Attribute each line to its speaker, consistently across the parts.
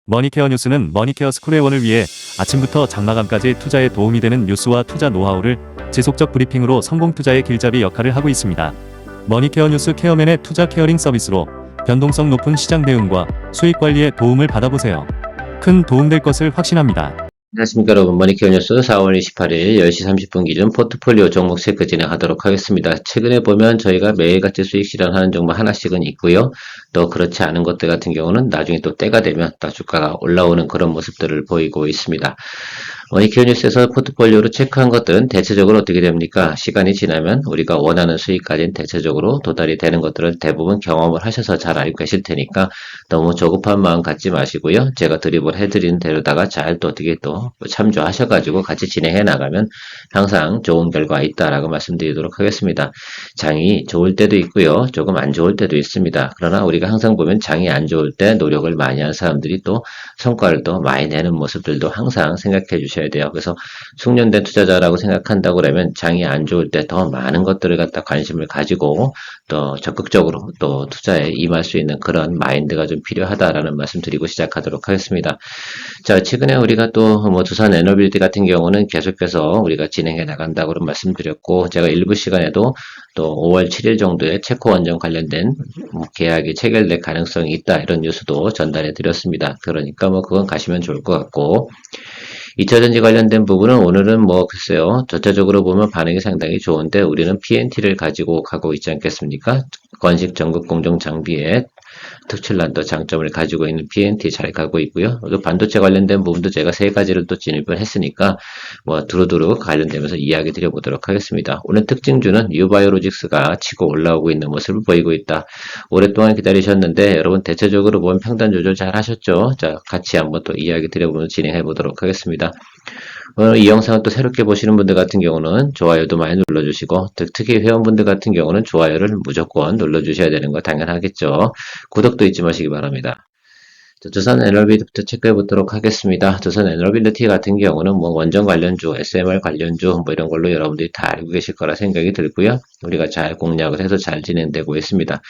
Speaker 1: 머니케어 뉴스는 머니케어 스쿨회원을 위해 아침부터 장마감까지 투자에 도움이 되는 뉴스와 투자 노하우를 지속적 브리핑으로 성공 투자의 길잡이 역할을 하고 있습니다. 머니케어 뉴스 케어맨의 투자 케어링 서비스로 변동성 높은 시장 대응과 수익 관리에 도움을 받아보세요. 큰 도움될 것을 확신합니다.
Speaker 2: 안녕하십니까 여러분, 머니케어 뉴스 4월 28일 10시 30분 기준 포트폴리오 종목 체크 진행하도록 하겠습니다. 최근에 보면 저희가 매일같이 수익 실현하는 종목 하나씩은 있고요. 또 그렇지 않은 것들 같은 경우는 나중에 또 때가 되면 또 주가가 올라오는 그런 모습들을 보이고 있습니다. 머니케어 뉴스에서 포트폴리오로 체크한 것들은 대체적으로 어떻게 됩니까? 시간이 지나면 우리가 원하는 수익까지는 대체적으로 도달이 되는 것들을 대부분 경험을 하셔서 잘 알고 계실 테니까 너무 조급한 마음 갖지 마시고요. 제가 드립을 해드리는 대로다가 잘 또 어떻게 또 참조하셔가지고 같이 진행해 나가면 항상 좋은 결과 있다라고 말씀드리도록 하겠습니다. 장이 좋을 때도 있고요. 조금 안 좋을 때도 있습니다. 그러나 우리가 항상 보면 장이 안 좋을 때 노력을 많이 한 사람들이 또 성과를 또 많이 내는 모습들도 항상 생각해 주셔야 돼요. 그래서 숙련된 투자자라고 생각한다고 그러면 장이 안 좋을 때 더 많은 것들을 갖다 관심을 가지고 또 적극적으로 또 투자에 임할 수 있는 그런 마인드가 좀 필요하다라는 말씀 드리고 시작하도록 하겠습니다. 자, 최근에 우리가 또 뭐 두산 에너빌드 같은 경우는 계속해서 우리가 진행해 나간다고 말씀드렸고, 제가 일부 시간에도 또 5월 7일 정도에 체코 원전 관련된 계약이 체결될 가능성이 있다 이런 뉴스도 전달해 드렸습니다. 그러니까 뭐 그건 가시면 좋을 것 같고, 2차전지 관련된 부분은 오늘은 뭐 글쎄요, 전체적으로 보면 반응이 상당히 좋은데 우리는 PNT를 가지고 가고 있지 않겠습니까? 건식 전극 공정 장비에 특출난 또 장점을 가지고 있는 PNT 잘 가고 있고요. 또 반도체 관련된 부분도 제가 세 가지를 또 진입을 했으니까 뭐 두루두루 관련되면서 이야기 드려보도록 하겠습니다. 오늘 특징주는 유바이오로직스가 치고 올라오고 있는 모습을 보이고 있다. 오랫동안 기다리셨는데 여러분 대체적으로 보면 평단 조절 잘 하셨죠? 자, 같이 한번 또 이야기 드려보면서 진행해 보도록 하겠습니다. 오늘 이 영상을 또 새롭게 보시는 분들 같은 경우는 좋아요도 많이 눌러주시고, 특히 회원분들 같은 경우는 좋아요를 무조건 눌러주셔야 되는 거 당연하겠죠. 구독도 잊지 마시기 바랍니다. 두산 에너빌드부터 체크해 보도록 하겠습니다. 두산 에너빌드 같은 경우는 뭐 원전 관련주, SMR 관련주 뭐 이런 걸로 여러분들이 다 알고 계실 거라 생각이 들고요. 우리가 잘 공략을 해서 잘 진행되고 있습니다.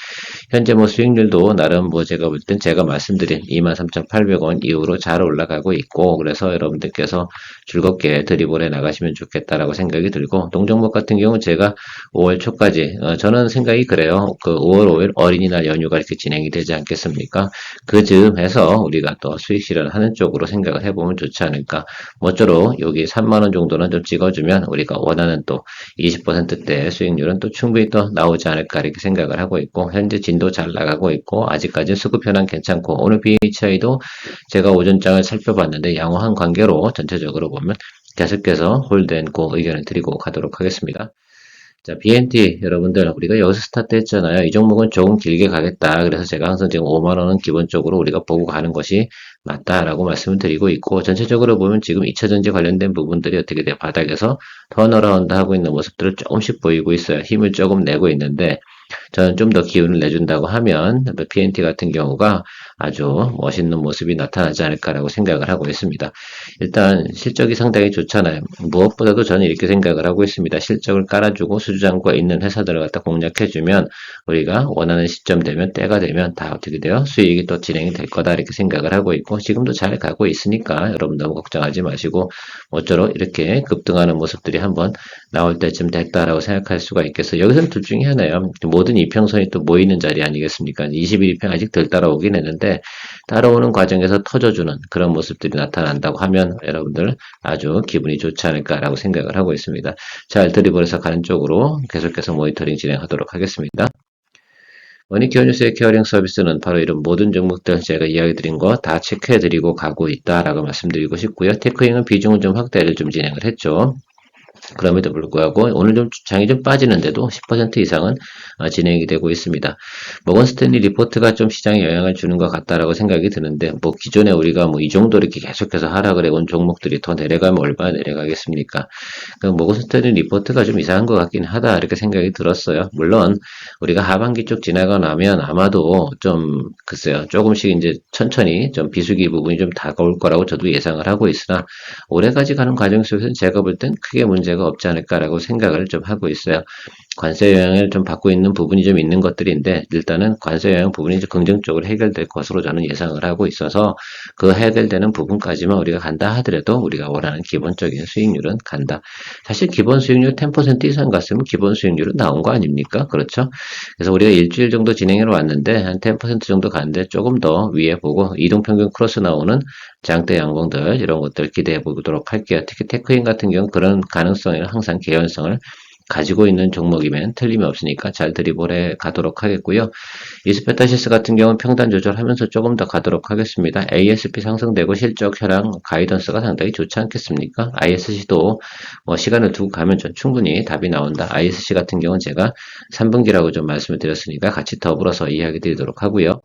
Speaker 2: 현재 뭐 수익률도 나름 뭐 제가 볼 땐 제가 말씀드린 23,800원 이후로 잘 올라가고 있고, 그래서 여러분들께서 즐겁게 드리블 해 나가시면 좋겠다라고 생각이 들고, 동종목 같은 경우 제가 5월 초까지 저는 생각이 그래요. 그 5월 5일 어린이날 연휴가 이렇게 진행이 되지 않겠습니까? 그 즈음해서 우리가 또 수익 실현하는 쪽으로 생각을 해보면 좋지 않을까. 모쪼록 여기 3만원 정도는 좀 찍어주면 우리가 원하는 또 20%대 수익률은 또 충분히 또 나오지 않을까 이렇게 생각을 하고 있고, 현재 진도 잘 나가고 있고 아직까지 수급 현황 괜찮고, 오늘 BHI도 제가 오전장을 살펴봤는데 양호한 관계로 전체적으로 보면 계속해서 홀드앤고 의견을 드리고 가도록 하겠습니다. 자, BNT 여러분들 우리가 여기서 스타트 했잖아요. 이 종목은 조금 길게 가겠다. 그래서 제가 항상 지금 5만원은 기본적으로 우리가 보고 가는 것이 맞다라고 말씀을 드리고 있고, 전체적으로 보면 지금 2차전지 관련된 부분들이 어떻게 돼요? 바닥에서 턴어라운드 하고 있는 모습들을 조금씩 보이고 있어요. 힘을 조금 내고 있는데, 저는 좀 더 기운을 내준다고 하면 PNT 같은 경우가 아주 멋있는 모습이 나타나지 않을까라고 생각을 하고 있습니다. 일단 실적이 상당히 좋잖아요. 무엇보다도 저는 이렇게 생각을 하고 있습니다. 실적을 깔아주고 수주장과 있는 회사들을 갖다 공략해주면 우리가 원하는 시점 되면, 때가 되면 다 어떻게 돼요? 수익이 또 진행이 될 거다 이렇게 생각을 하고 있고, 지금도 잘 가고 있으니까 여러분 너무 걱정하지 마시고, 모쪼록 이렇게 급등하는 모습들이 한번 나올 때쯤 됐다라고 생각할 수가 있겠어요. 여기서는 둘 중에 하나예요. 모든 이평선이 또 모이는 자리 아니겠습니까? 21이평 아직 덜 따라오긴 했는데 따라오는 과정에서 터져주는 그런 모습들이 나타난다고 하면 여러분들 아주 기분이 좋지 않을까라고 생각을 하고 있습니다. 잘 드리블해서 가는 쪽으로 계속해서 모니터링 진행하도록 하겠습니다. 머니케어 뉴스의 케어링 서비스는 바로 이런 모든 종목들 제가 이야기 드린 거 다 체크해 드리고 가고 있다라고 말씀드리고 싶고요. 테크잉은 비중을 좀 확대를 좀 진행을 했죠. 그럼에도 불구하고 오늘 좀 장이 좀 빠지는데도 10% 이상은 진행이 되고 있습니다. 모건 스탠리 리포트가 좀 시장에 영향을 주는 것 같다라고 생각이 드는데, 뭐 기존에 우리가 뭐 이 정도 이렇게 계속해서 하락을 해온 종목들이 더 내려가면 얼마나 내려가겠습니까? 그 모건 스탠리 리포트가 좀 이상한 것 같긴 하다 이렇게 생각이 들었어요. 물론 우리가 하반기 쪽 지나가 나면 아마도 좀 글쎄요, 조금씩 이제 천천히 좀 비수기 부분이 좀 다가올 거라고 저도 예상을 하고 있으나, 올해까지 가는 과정 속에서는 제가 볼 땐 크게 문제가 문제가 없지 않을까라고 생각을 좀 하고 있어요. 관세 영향을 좀 받고 있는 부분이 좀 있는 것들인데 일단은 관세 영향 부분이 좀 긍정적으로 해결될 것으로 저는 예상을 하고 있어서 그 해결되는 부분까지만 우리가 간다 하더라도 우리가 원하는 기본적인 수익률은 간다. 사실 기본 수익률 10% 이상 갔으면 기본 수익률은 나온 거 아닙니까? 그렇죠? 그래서 우리가 일주일 정도 진행해 왔는데 한 10% 정도 갔는데 조금 더 위에 보고 이동평균 크로스 나오는 장대 양봉들 이런 것들 기대해 보도록 할게요. 특히 테크인 같은 경우는 그런 가능성에는 항상 개연성을 가지고 있는 종목이면 틀림이 없으니까 잘 들이볼해 가도록 하겠고요. 이스페타시스 같은 경우는 평단 조절하면서 조금 더 가도록 하겠습니다. ASP 상승되고 실적 혈랑 가이던스가 상당히 좋지 않겠습니까? ISC도 뭐 시간을 두고 가면 좀 충분히 답이 나온다. ISC 같은 경우는 제가 3분기라고 좀 말씀을 드렸으니까 같이 더불어서 이야기 드리도록 하고요.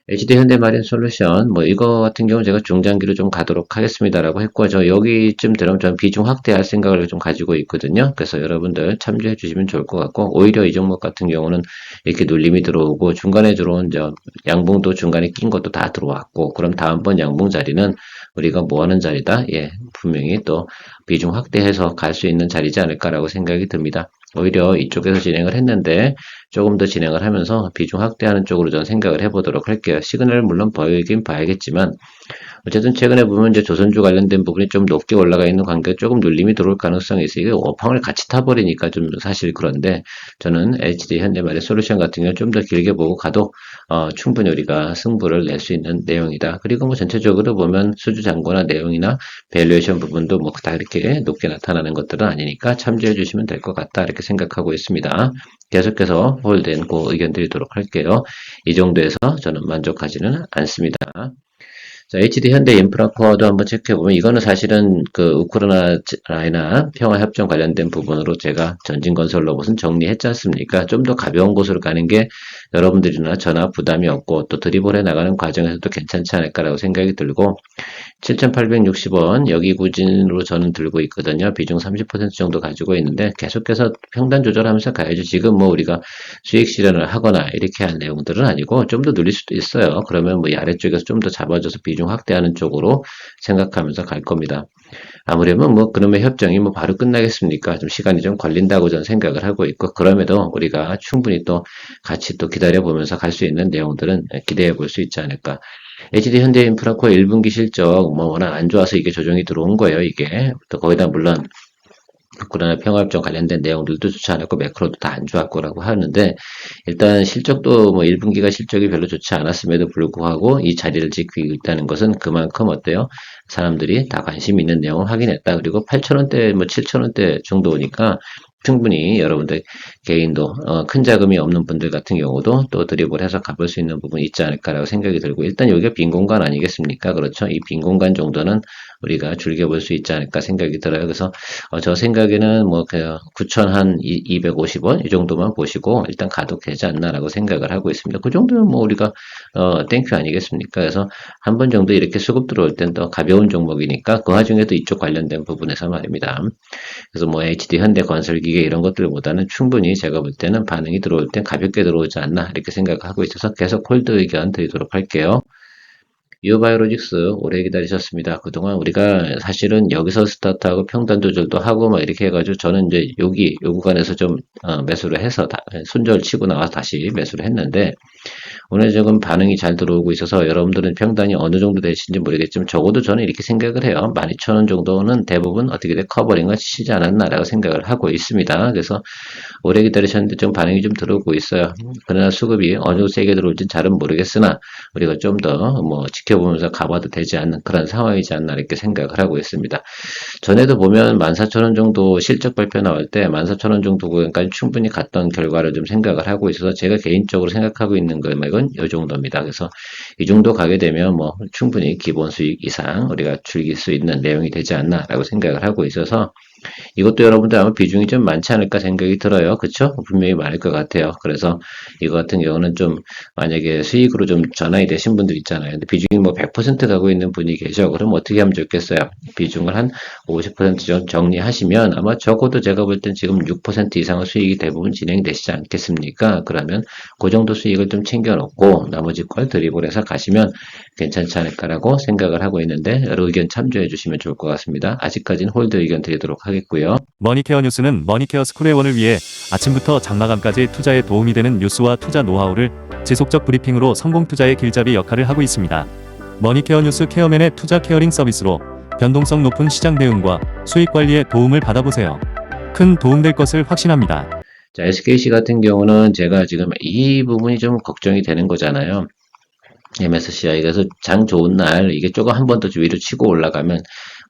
Speaker 2: HD 현대마린솔루션 뭐 이거 같은 경우 제가 중장기로 좀 가도록 하겠습니다라고 했고 저 여기쯤 들으면 전 비중 확대할 생각을 좀 가지고 있거든요. 그래서 여러분들 참조해 주시면 좋을 것 같고 오히려 이 종목 같은 경우는 이렇게 눌림이 들어오고 중간에 들어온 저 양봉도 중간에 낀 것도 다 들어왔고 그럼 다음번 양봉 자리는 우리가 뭐 하는 자리다? 예, 분명히 또 비중 확대해서 갈 수 있는 자리지 않을까라고 생각이 듭니다. 오히려 이쪽에서 진행을 했는데 조금 더 진행을 하면서 비중 확대하는 쪽으로 저는 생각을 해보도록 할게요. 시그널을 물론 보이긴 봐야겠지만 어쨌든 최근에 보면 이제 조선주 관련된 부분이 좀 높게 올라가 있는 관계가 조금 눌림이 들어올 가능성이 있어요. 이게 업황을 같이 타버리니까 좀 사실 그런데 저는 HD 현대말의 솔루션 같은 경우는 좀 더 길게 보고 가도 충분히 우리가 승부를 낼 수 있는 내용이다. 그리고 뭐 전체적으로 보면 수주 잔고나 내용이나 밸류에이션 부분도 뭐 다 이렇게 높게 나타나는 것들은 아니니까 참조해 주시면 될 것 같다 이렇게 생각하고 있습니다. 계속해서 홀드앤고 의견 드리도록 할게요. 이 정도에서 저는 만족하지는 않습니다. 자, HD 현대 인프라코어도 한번 체크해보면 이거는 사실은 그 우크라이나 평화협정 관련된 부분으로 제가 전진건설 로봇은 정리했지 않습니까? 좀 더 가벼운 곳으로 가는 게 여러분들이나 저나 부담이 없고 또 드리블해 나가는 과정에서도 괜찮지 않을까라고 생각이 들고 7,860원 여기 구진으로 저는 들고 있거든요. 비중 30% 정도 가지고 있는데 계속해서 평단 조절하면서 가야죠. 지금 뭐 우리가 수익 실현을 하거나 이렇게 할 내용들은 아니고 좀 더 눌릴 수도 있어요. 그러면 뭐 이 아래쪽에서 좀 더 잡아줘서 비중 확대하는 쪽으로 생각하면서 갈 겁니다. 아무래도 뭐 그놈의 협정이 뭐 바로 끝나겠습니까? 좀 시간이 좀 걸린다고 저는 생각을 하고 있고 그럼에도 우리가 충분히 또 같이 또 기다려보면서 갈 수 있는 내용들은 기대해 볼 수 있지 않을까. HD 현대인프라코어 1분기 실적 뭐 워낙 안 좋아서 이게 조정이 들어온 거예요. 이게 또 거기다 물론 우크라이나 평화협정 관련된 내용들도 좋지 않았고 매크로도 다 안 좋았고라고 하는데 일단 실적도 뭐 1분기가 실적이 별로 좋지 않았음에도 불구하고 이 자리를 지키고 있다는 것은 그만큼 어때요? 사람들이 다 관심 있는 내용을 확인했다. 그리고 8,000원대 뭐 7,000원대 정도 오니까 충분히 여러분들 개인도 큰 자금이 없는 분들 같은 경우도 또 드립을 해서 가볼 수 있는 부분이 있지 않을까라고 생각이 들고 일단 여기가 빈 공간 아니겠습니까? 그렇죠? 이 빈 공간 정도는 우리가 즐겨볼 수 있지 않을까 생각이 들어요. 그래서 저 생각에는 뭐 9,250원 이 정도만 보시고 일단 가도 되지 않나라고 생각을 하고 있습니다. 그 정도면 뭐 우리가 땡큐 아니겠습니까? 그래서 한 번 정도 이렇게 수급 들어올 땐 더 가벼운 종목이니까 그 와중에도 이쪽 관련된 부분에서 말입니다. 그래서 뭐 HD 현대건설기계 이런 것들보다는 충분히 제가 볼 때는 반응이 들어올 땐 가볍게 들어오지 않나 이렇게 생각하고 있어서 계속 홀드 의견 드리도록 할게요. 유바이오로직스 오래 기다리셨습니다. 그동안 우리가 사실은 여기서 스타트하고 평단 조절도 하고 막 이렇게 해가지고 저는 이제 요 구간에서 좀 매수를 해서 손절 치고 나와서 다시 매수를 했는데 오늘 지금 반응이 잘 들어오고 있어서 여러분들은 평단이 어느 정도 되시는지 모르겠지만 적어도 저는 이렇게 생각을 해요. 12,000원 정도는 대부분 어떻게든 커버링을 치지 않았나라고 생각을 하고 있습니다. 그래서 오래 기다리셨는데 좀 반응이 좀 들어오고 있어요. 그러나 수급이 어느 정도 세게 들어올지는 잘은 모르겠으나 우리가 좀 더 뭐 지켜보면서 가봐도 되지 않는 그런 상황이지 않나 이렇게 생각을 하고 있습니다. 전에도 보면 14,000원 정도 실적 발표 나올 때 14,000원 정도 구간까지 충분히 갔던 결과를 좀 생각을 하고 있어서 제가 개인적으로 생각하고 있는 금액은 이 정도입니다. 그래서 이 정도 가게 되면 뭐 충분히 기본 수익 이상 우리가 즐길 수 있는 내용이 되지 않나라고 생각을 하고 있어서 이것도 여러분들 아마 비중이 좀 많지 않을까 생각이 들어요. 그쵸? 분명히 많을 것 같아요. 그래서 이거 같은 경우는 좀 만약에 수익으로 좀 전환이 되신 분들 있잖아요. 근데 비중이 뭐 100% 가고 있는 분이 계셔. 그럼 어떻게 하면 좋겠어요? 비중을 한 50% 정리하시면 아마 적어도 제가 볼 땐 지금 6% 이상의 수익이 대부분 진행되시지 않겠습니까? 그러면 그 정도 수익을 좀 챙겨놓고 나머지 걸 드리블 해서 가시면 괜찮지 않을까라고 생각을 하고 있는데 여러 의견 참조해 주시면 좋을 것 같습니다. 아직까지는 홀드 의견 드리도록 하겠습니다. 하겠고요.
Speaker 1: 머니케어 뉴스는 머니케어 스쿨회원을 위해 아침부터 장마감까지 투자에 도움이 되는 뉴스와 투자 노하우를 지속적 브리핑으로 성공 투자의 길잡이 역할을 하고 있습니다. 머니케어 뉴스 케어맨의 투자 케어링 서비스로 변동성 높은 시장 대응과 수익 관리에 도움을 받아보세요. 큰 도움될 것을 확신합니다.
Speaker 2: 자, SKC 같은 경우는 제가 지금 이 부분이 좀 걱정이 되는 거잖아요. MSCI. 그래서 장 좋은 날 이게 조금 한 번 더 위로 치고 올라가면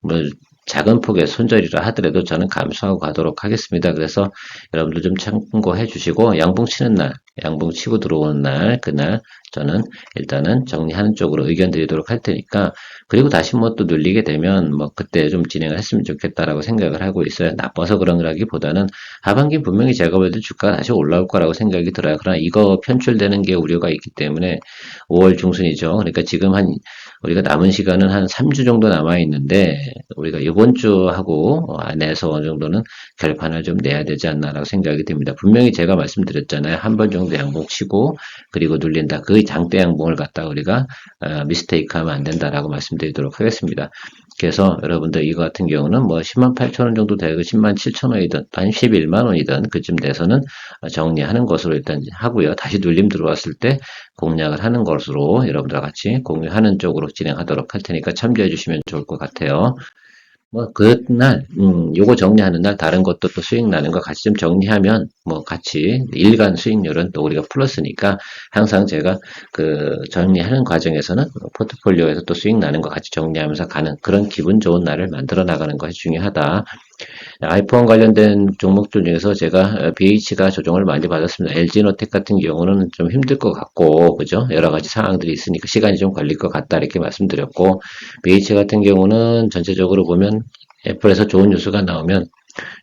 Speaker 2: 뭐 작은 폭의 손절이라 하더라도 저는 감수하고 가도록 하겠습니다. 그래서 여러분들 좀 참고해 주시고 양봉 치는 날, 양봉 치고 들어오는 날, 그날 저는 일단은 정리하는 쪽으로 의견 드리도록 할 테니까, 그리고 다시 뭐 또 눌리게 되면 뭐 그때 좀 진행을 했으면 좋겠다라고 생각을 하고 있어요. 나빠서 그런 거라기보다는 하반기 분명히 제가 볼 때 주가가 다시 올라올 거라고 생각이 들어요. 그러나 이거 편출되는 게 우려가 있기 때문에 5월 중순이죠. 그러니까 지금 우리가 남은 시간은 한 3주 정도 남아 있는데 우리가 이번 주하고 안에서 어느 정도는 결판을 좀 내야 되지 않나라고 생각이 듭니다. 분명히 제가 말씀드렸잖아요. 한 번 정도 양봉 치고 그리고 눌린다. 그 장대 양봉을 갖다 우리가 미스테이크하면 안 된다라고 말씀드리도록 하겠습니다. 그래서 여러분들 이거 같은 경우는 뭐 108,000원 정도 되고 107,000원이든 한 11만원이든 그쯤 돼서는 정리하는 것으로 일단 하고요. 다시 눌림 들어왔을 때 공략을 하는 것으로 여러분들과 같이 공유하는 쪽으로 진행하도록 할 테니까 참조해 주시면 좋을 것 같아요. 뭐, 그날, 요거 정리하는 날 다른 것도 또 수익 나는 거 같이 좀 정리하면, 뭐, 같이 일간 수익률은 또 우리가 플러스니까 항상 제가 그 정리하는 과정에서는 포트폴리오에서 또 수익 나는 거 같이 정리하면서 가는 그런 기분 좋은 날을 만들어 나가는 것이 중요하다. 아이폰 관련된 종목들 중에서 제가 BH가 조정을 많이 받았습니다. LG노텍 같은 경우는 좀 힘들 것 같고, 그죠? 여러 가지 상황들이 있으니까 시간이 좀 걸릴 것 같다, 이렇게 말씀드렸고, BH 같은 경우는 전체적으로 보면 애플에서 좋은 뉴스가 나오면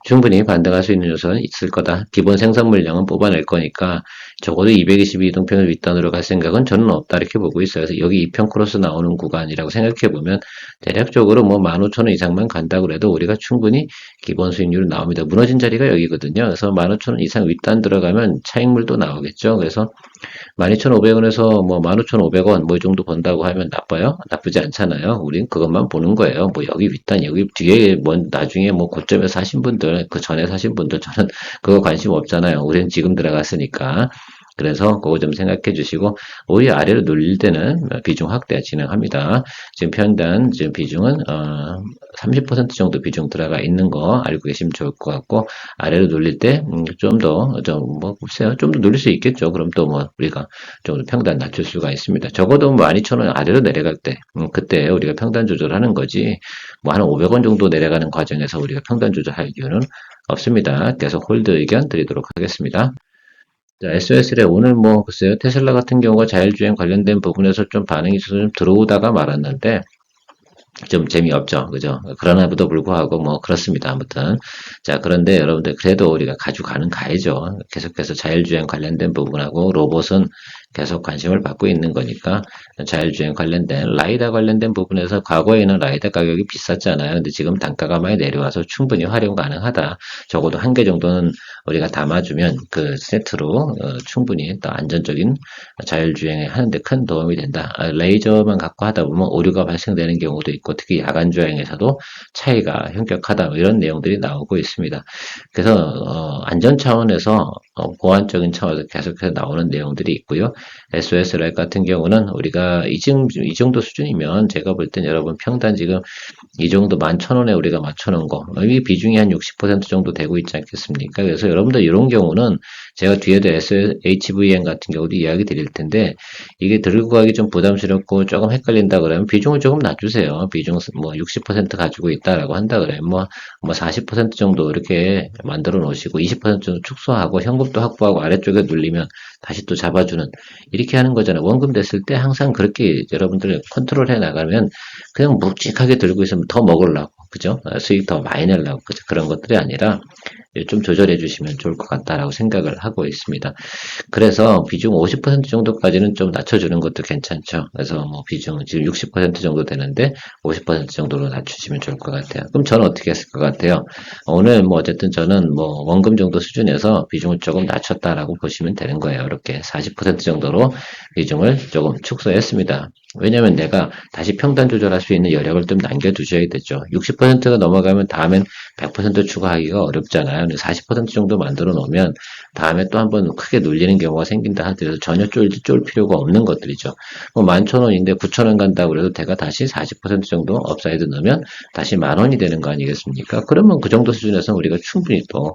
Speaker 2: 충분히 반등할 수 있는 요소는 있을 거다. 기본 생산 물량은 뽑아낼 거니까 적어도 222 이동평을 윗단으로 갈 생각은 저는 없다, 이렇게 보고 있어요. 그래서 여기 2편 크로스 나오는 구간이라고 생각해 보면 대략적으로 뭐 15,000원 이상만 간다고 해도 우리가 충분히 기본 수익률은 나옵니다. 무너진 자리가 여기거든요. 그래서 15,000원 이상 윗단 들어가면 차익물도 나오겠죠. 그래서 12,500원에서 뭐 15,500원 뭐 이 정도 번다고 하면 나빠요? 나쁘지 않잖아요. 우린 그것만 보는 거예요. 뭐 여기 윗단, 여기 뒤에 뭐 나중에 뭐 고점에 사신 분들, 그 전에 사신 분들 저는 그거 관심 없잖아요. 우리는 지금 들어갔으니까. 그래서 그거 좀 생각해 주시고, 오히려 아래로 눌릴 때는 비중 확대 진행합니다. 지금 편단, 지금 비중은, 30% 정도 비중 들어가 있는 거 알고 계시면 좋을 것 같고, 아래로 눌릴 때, 글쎄요. 좀 더 눌릴 수 있겠죠. 그럼 또 뭐, 우리가 좀 더 평단 낮출 수가 있습니다. 적어도 뭐 12,000원 아래로 내려갈 때, 그때 우리가 평단 조절하는 거지, 뭐 한 500원 정도 내려가는 과정에서 우리가 평단 조절할 이유는 없습니다. 계속 홀드 의견 드리도록 하겠습니다. 자, SOS래 오늘 뭐 글쎄요, 테슬라 같은 경우가 자율주행 관련된 부분에서 좀 반응이 좀 들어오다가 말았는데 좀 재미없죠. 그죠? 그러나도 불구하고 뭐 그렇습니다. 아무튼. 자, 그런데 여러분들 그래도 우리가 가져가는 가야죠. 계속해서 자율주행 관련된 부분하고 로봇은 계속 관심을 받고 있는 거니까 자율주행 관련된 라이다 관련된 부분에서 과거에는 라이다 가격이 비쌌잖아요. 근데 지금 단가가 많이 내려와서 충분히 활용 가능하다. 적어도 한 개 정도는 우리가 담아주면 그 세트로 충분히 또 안전적인 자율주행에 하는데 큰 도움이 된다. 레이저만 갖고 하다 보면 오류가 발생되는 경우도 있고 특히 야간 주행에서도 차이가 현격하다, 이런 내용들이 나오고 있습니다. 그래서 안전 차원에서 보안적인 차원에서 계속해서 나오는 내용들이 있고요. SOSR 같은 경우는 우리가 이 정도 수준이면 제가 볼 땐 여러분 평단 지금 이 정도 11,000원에 우리가 맞춰놓은 거, 이 비중이 한 60% 정도 되고 있지 않겠습니까? 그래서 여러분들 이런 경우는 제가 뒤에도 HVN 같은 경우도 이야기 드릴 텐데 이게 들고 가기 좀 부담스럽고 조금 헷갈린다 그러면 비중을 조금 낮추세요. 비중 뭐 60% 가지고 있다라고 한다 그러면 뭐 40% 정도 이렇게 만들어 놓으시고 20% 정도 축소하고 현금도 확보하고 아래쪽에 눌리면 다시 또 잡아주는, 이렇게 하는 거잖아요. 원금 됐을 때 항상 그렇게 여러분들 컨트롤 해 나가면 그냥 묵직하게 들고 있으면 더 먹으려고, 그죠? 수익 더 많이 내려고, 그죠? 그런 것들이 아니라 좀 조절해 주시면 좋을 것 같다라고 생각을 하고 있습니다. 그래서 비중 50% 정도까지는 좀 낮춰주는 것도 괜찮죠. 그래서 뭐 비중 지금 60% 정도 되는데 50% 정도로 낮추시면 좋을 것 같아요. 그럼 저는 어떻게 했을 것 같아요? 오늘 뭐 어쨌든 저는 뭐 원금 정도 수준에서 비중을 조금 낮췄다라고 보시면 되는 거예요. 이렇게 40% 정도로 비중을 조금 축소했습니다. 왜냐면 내가 다시 평단 조절할 수 있는 여력을 좀 남겨두셔야 되죠. 60%가 넘어가면 다음엔 100% 추가하기가 어렵잖아요. 근데 40% 정도 만들어 놓으면 다음에 또 한번 크게 눌리는 경우가 생긴다 하더라도 전혀 쫄 필요가 없는 것들이죠. 뭐 11,000원인데 9,000원 간다고 그래도 내가 다시 40% 정도 업사이드 넣으면 다시 10,000원이 되는 거 아니겠습니까? 그러면 그 정도 수준에서 우리가 충분히 또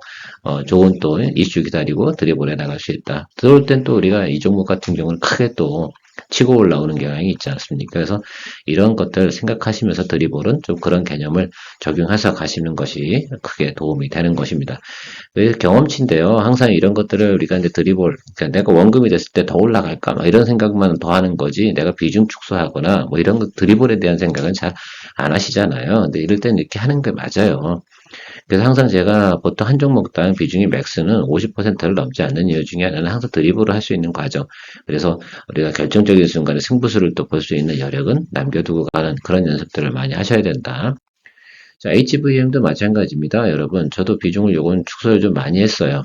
Speaker 2: 좋은 또 이슈 기다리고 드리블해 나갈 수 있다. 들어올 땐 또 우리가 이 종목 같은 경우는 크게 또 치고 올라오는 경향이 있지 않습니까? 그래서 이런 것들 생각하시면서 드리블은 좀 그런 개념을 적용해서 가시는 것이 크게 도움이 되는 것입니다. 경험치인데요. 항상 이런 것들을 우리가 이제 드리블, 그러니까 내가 원금이 됐을 때 더 올라갈까, 막 이런 생각만 더 하는 거지, 내가 비중 축소하거나, 뭐 이런 거, 드리블에 대한 생각은 잘 안 하시잖아요. 근데 이럴 땐 이렇게 하는 게 맞아요. 그래서 항상 제가 보통 한 종목당 비중이 맥스는 50%를 넘지 않는 이유 중에 하나는 항상 드리블을 할 수 있는 과정. 그래서 우리가 결정적인 순간에 승부수를 또 볼 수 있는 여력은 남겨두고 가는 그런 연습들을 많이 하셔야 된다. 자, HVM도 마찬가지입니다. 여러분, 저도 비중을 요건 축소를 좀 많이 했어요.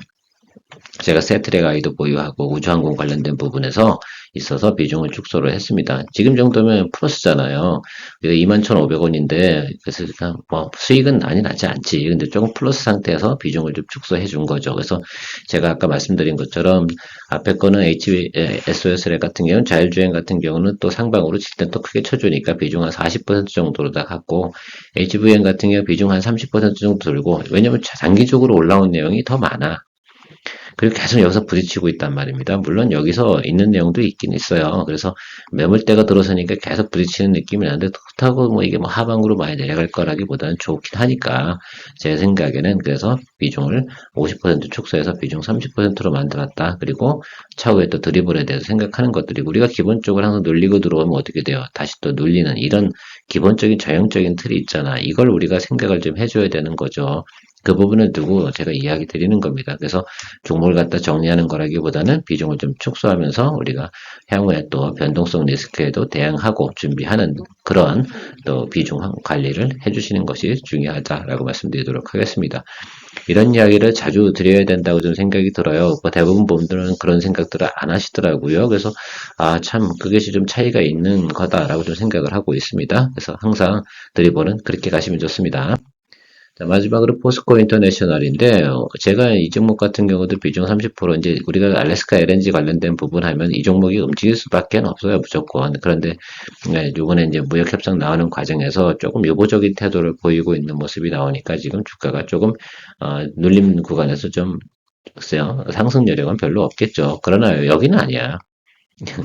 Speaker 2: 제가 세트랙 아이도 보유하고 우주항공 관련된 부분에서 있어서 비중을 축소를 했습니다. 지금 정도면 플러스잖아요. 우리가 21,500원인데 그래서 뭐 수익은 많이 나지 않지. 근데 조금 플러스 상태에서 비중을 좀 축소해 준 거죠. 그래서 제가 아까 말씀드린 것처럼 앞에 거는 SOS랙 같은 경우는 자율주행 같은 경우는 또 상방으로 칠 땐 또 크게 쳐주니까 비중 한 40% 정도로 다 갖고 HVM 같은 경우 비중 한 30% 정도 들고 왜냐면 장기적으로 올라온 내용이 더 많아. 그리고 계속 여기서 부딪히고 있단 말입니다. 물론 여기서 있는 내용도 있긴 있어요. 그래서 매물대가 들어서니까 계속 부딪히는 느낌이 나는데 그렇다고 뭐 이게 뭐 하방으로 많이 내려갈 거라기보다는 좋긴 하니까 제 생각에는 그래서 비중을 50% 축소해서 비중 30%로 만들었다. 그리고 차후에 또 드리블에 대해서 생각하는 것들이 우리가 기본적으로 항상 눌리고 들어오면 어떻게 돼요? 다시 또 눌리는 이런 기본적인 전형적인 틀이 있잖아. 이걸 우리가 생각을 좀 해줘야 되는 거죠. 그 부분을 두고 제가 이야기 드리는 겁니다. 그래서 종목을 갖다 정리하는 거라기보다는 비중을 좀 축소하면서 우리가 향후에 또 변동성 리스크에도 대응하고 준비하는 그런 또 비중 관리를 해주시는 것이 중요하다라고 말씀드리도록 하겠습니다. 이런 이야기를 자주 드려야 된다고 좀 생각이 들어요. 뭐 대부분 분들은 그런 생각들을 안 하시더라고요. 그래서 참 그것이 좀 차이가 있는 거다라고 좀 생각을 하고 있습니다. 그래서 항상 드리블은 그렇게 가시면 좋습니다. 자, 마지막으로 포스코 인터내셔널인데, 제가 이 종목 같은 경우도 비중 30% 이제 우리가 알래스카 LNG 관련된 부분 하면 이 종목이 움직일 수밖에 없어요, 무조건. 그런데, 네, 요번에 이제 무역협상 나오는 과정에서 조금 유보적인 태도를 보이고 있는 모습이 나오니까 지금 주가가 조금, 눌림 구간에서 좀, 글쎄요, 상승 여력은 별로 없겠죠. 그러나 여기는 아니야.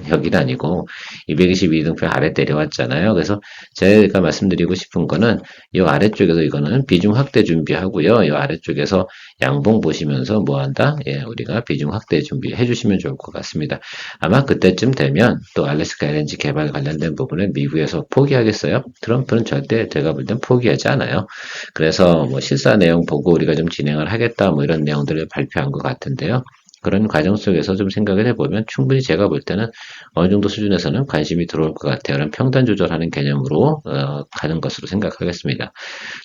Speaker 2: 여기는 아니고 222등표 아래 내려왔잖아요. 그래서 제가 말씀드리고 싶은 거는 이 아래쪽에서 이거는 비중 확대 준비하고요. 이 아래쪽에서 양봉 보시면서 뭐 한다? 예, 우리가 비중 확대 준비해 주시면 좋을 것 같습니다. 아마 그때쯤 되면 또 알래스카 LNG 개발 관련된 부분을 미국에서 포기하겠어요? 트럼프는 절대 제가 볼 땐 포기하지 않아요. 그래서 뭐 실사 내용 보고 우리가 좀 진행을 하겠다 뭐 이런 내용들을 발표한 것 같은데요. 그런 과정 속에서 좀 생각을 해보면 충분히 제가 볼 때는 어느 정도 수준에서는 관심이 들어올 것 같아요. 그런 평단 조절하는 개념으로 가는 것으로 생각하겠습니다.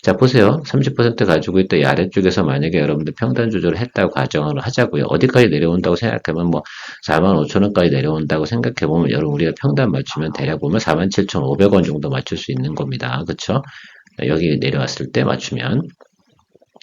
Speaker 2: 자, 보세요. 30% 가지고 있던 이 아래쪽에서 만약에 여러분들 평단 조절을 했다고 가정을 하자고요. 어디까지 내려온다고 생각하면 뭐 45,000원까지 내려온다고 생각해보면 여러분 우리가 평단 맞추면 대략 보면 47,500원 정도 맞출 수 있는 겁니다. 그쵸? 여기 내려왔을 때 맞추면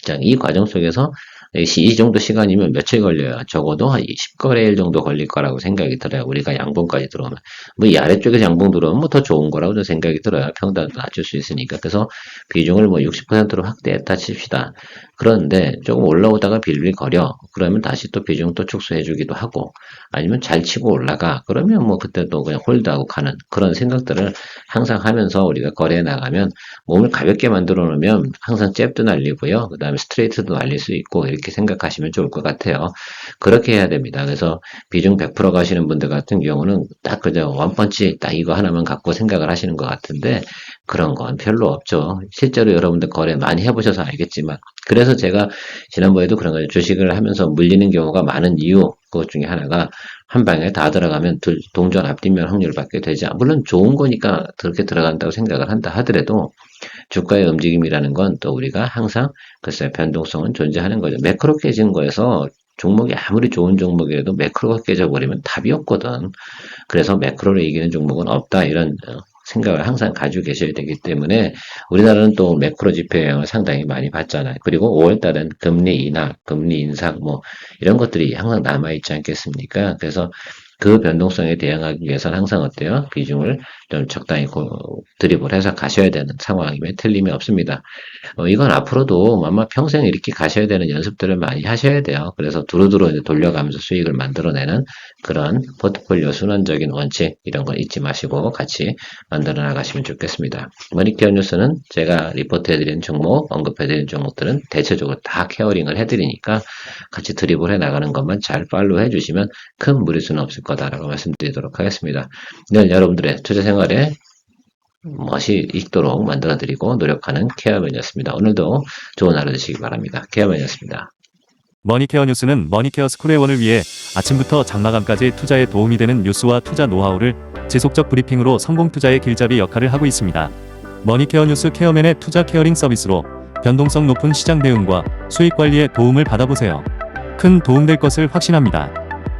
Speaker 2: 자, 이 과정 속에서 이 정도 시간이면 며칠 걸려요. 적어도 한 10거래일 정도 걸릴 거라고 생각이 들어요. 우리가 양봉까지 들어오면. 뭐 이 아래쪽에서 양봉 들어오면 뭐 더 좋은 거라고 좀 생각이 들어요. 평단도 낮출 수 있으니까. 그래서 비중을 뭐 60%로 확대했다 칩시다. 그런데 조금 올라오다가 빌빌거려. 그러면 다시 또 비중 또 축소해주기도 하고 아니면 잘 치고 올라가. 그러면 뭐 그때 또 그냥 홀드하고 가는 그런 생각들을 항상 하면서 우리가 거래해 나가면 몸을 가볍게 만들어 놓으면 항상 잽도 날리고요. 그 다음에 스트레이트도 날릴 수 있고 이렇게 생각하시면 좋을 것 같아요. 그렇게 해야 됩니다. 그래서 비중 100% 가시는 분들 같은 경우는 딱 그저 원펀치 딱 이거 하나만 갖고 생각을 하시는 것 같은데 그런 건 별로 없죠. 실제로 여러분들 거래 많이 해보셔서 알겠지만 그래서 제가 지난번에도 그런 거예요. 주식을 하면서 물리는 경우가 많은 이유 그것 중에 하나가 한 방에 다 들어가면 동전 앞뒷면 확률을 받게 되지. 물론 좋은 거니까 그렇게 들어간다고 생각을 한다 하더라도 주가의 움직임이라는 건 또 우리가 항상 글쎄 변동성은 존재하는 거죠. 매크로 깨진 거에서 종목이 아무리 좋은 종목이라도 매크로가 깨져버리면 답이 없거든. 그래서 매크로를 이기는 종목은 없다 이런 생각을 항상 가지고 계셔야 되기 때문에 우리나라는 또 매크로 지표 영향을 상당히 많이 받잖아요. 그리고 5월 달은 금리 인하, 금리 인상 뭐 이런 것들이 항상 남아있지 않겠습니까? 그래서 그 변동성에 대응하기 위해서는 항상 어때요? 비중을 좀 적당히 드립을 해서 가셔야 되는 상황임에 틀림이 없습니다. 이건 앞으로도 아마 평생 이렇게 가셔야 되는 연습들을 많이 하셔야 돼요. 그래서 두루두루 이제 돌려가면서 수익을 만들어내는 그런 포트폴리오 순환적인 원칙 이런 거 잊지 마시고 같이 만들어 나가시면 좋겠습니다. 머니케어 뉴스는 제가 리포트해드리는 종목, 언급해드리는 종목들은 대체적으로 다 케어링을 해드리니까 같이 드립을 해 나가는 것만 잘 팔로우 해주시면 큰 무리수는 없을 거다라고 말씀드리도록 하겠습니다. 늘 여러분들의 투자 생활에 멋이 있도록 만들어드리고 노력하는 케어맨이었습니다. 오늘도 좋은 하루 되시기 바랍니다. 케어맨이었습니다.
Speaker 1: 머니케어 뉴스는 머니케어 스쿨회원을 위해 아침부터 장마감까지 투자에 도움이 되는 뉴스와 투자 노하우를 지속적 브리핑으로 성공 투자의 길잡이 역할을 하고 있습니다. 머니케어 뉴스 케어맨의 투자 케어링 서비스로 변동성 높은 시장 대응과 수익 관리에 도움을 받아보세요. 큰 도움될 것을 확신합니다.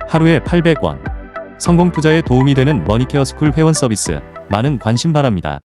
Speaker 1: 하루에 800원. 성공 투자에 도움이 되는 머니케어 스쿨 회원 서비스 많은 관심 바랍니다.